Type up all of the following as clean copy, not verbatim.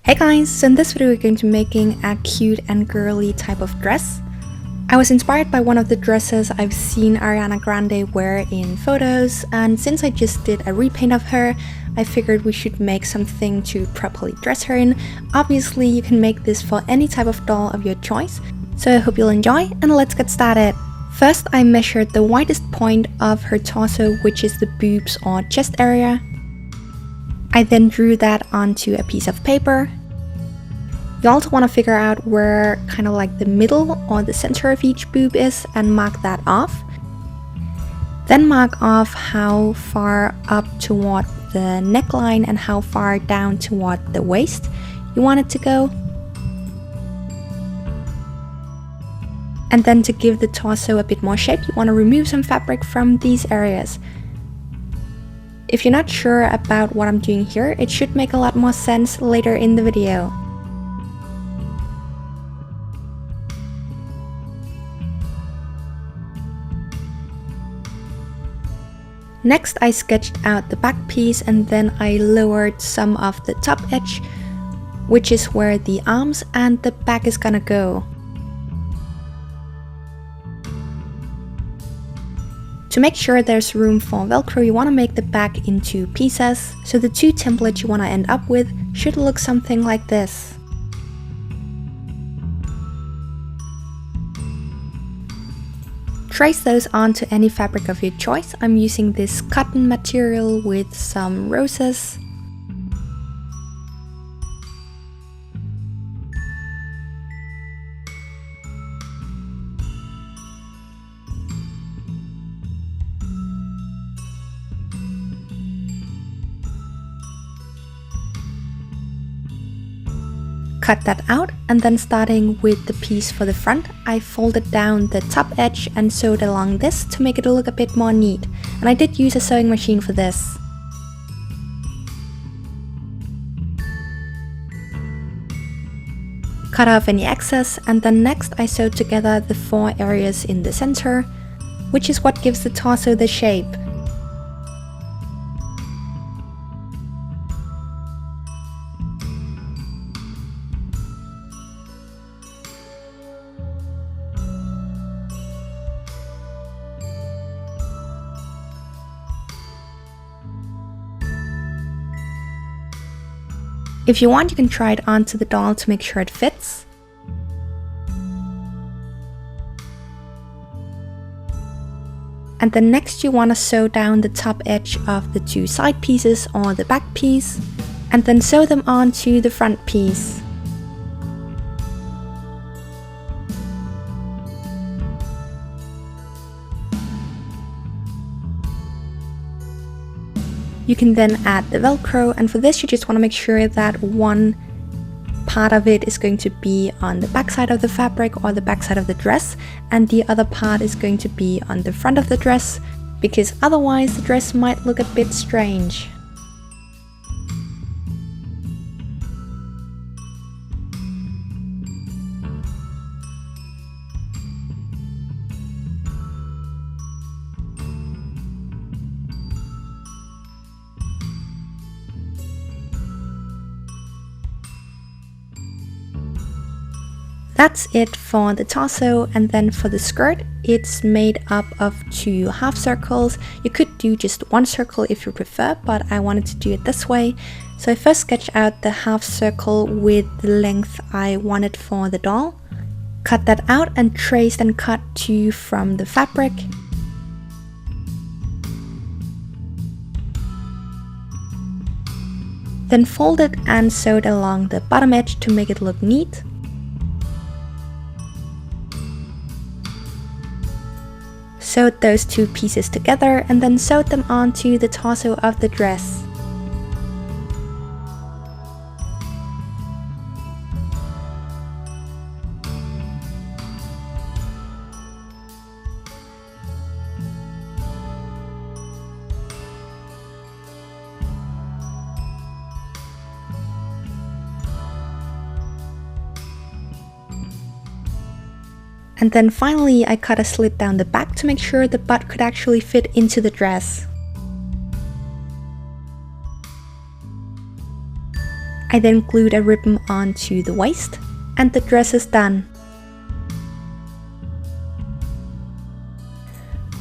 Hey guys, so in this video we're going to be making a cute and girly type of dress. I was inspired by one of the dresses I've seen Ariana Grande wear in photos, and since I just did a repaint of her, I figured we should make something to properly dress her in. Obviously you can make this for any type of doll of your choice, so I hope you'll enjoy and let's get started. First I measured the widest point of her torso, which is the boobs or chest area. I then drew that onto a piece of paper. You also want to figure out where kind of like the middle or the center of each boob is and mark that off. Then mark off how far up toward the neckline and how far down toward the waist you want it to go. And then to give the torso a bit more shape, you want to remove some fabric from these areas. If you're not sure about what I'm doing here, it should make a lot more sense later in the video. Next I sketched out the back piece and then I lowered some of the top edge, which is where the arms and the back is gonna go. To make sure there's room for Velcro, you want to make the back into pieces, so the two templates you want to end up with should look something like this. Trace those onto any fabric of your choice. I'm using this cotton material with some roses. Cut that out, and then starting with the piece for the front, I folded down the top edge and sewed along this to make it look a bit more neat. And I did use a sewing machine for this. Cut off any excess, and then next I sewed together the four areas in the center, which is what gives the torso the shape. If you want, you can try it onto the doll to make sure it fits. And then next you want to sew down the top edge of the two side pieces or the back piece, and then sew them onto the front piece. You can then add the Velcro, and for this you just want to make sure that one part of it is going to be on the back side of the fabric or the back side of the dress, and the other part is going to be on the front of the dress, because otherwise the dress might look a bit strange. That's it for the torso, and then for the skirt, it's made up of two half circles. You could do just one circle if you prefer, but I wanted to do it this way. So I first sketched out the half circle with the length I wanted for the doll. Cut that out and traced and cut two from the fabric. Then folded and sewed along the bottom edge to make it look neat. Sewed those two pieces together and then sewed them onto the torso of the dress. And then finally I cut a slit down the back to make sure the butt could actually fit into the dress. I then glued a ribbon onto the waist, and the dress is done.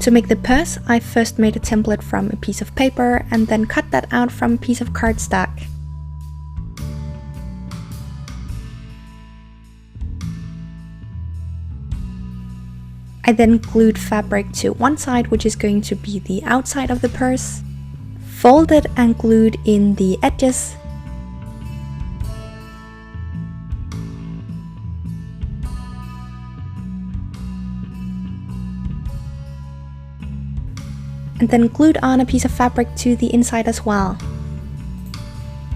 To make the purse, I first made a template from a piece of paper and then cut that out from a piece of cardstock. I then glued fabric to one side, which is going to be the outside of the purse, folded and glued in the edges, and then glued on a piece of fabric to the inside as well.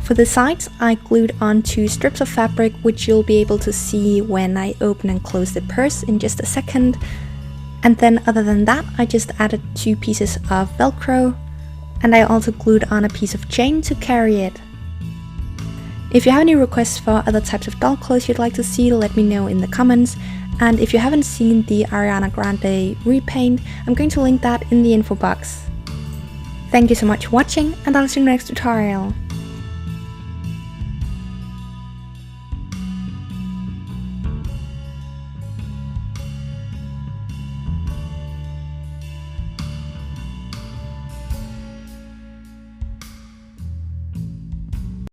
For the sides, I glued on 2 strips of fabric, which you'll be able to see when I open and close the purse in just a second. And then other than that, I just added 2 pieces of Velcro, and I also glued on a piece of chain to carry it. If you have any requests for other types of doll clothes you'd like to see, let me know in the comments. And if you haven't seen the Ariana Grande repaint, I'm going to link that in the info box. Thank you so much for watching, and I'll see you in the next tutorial.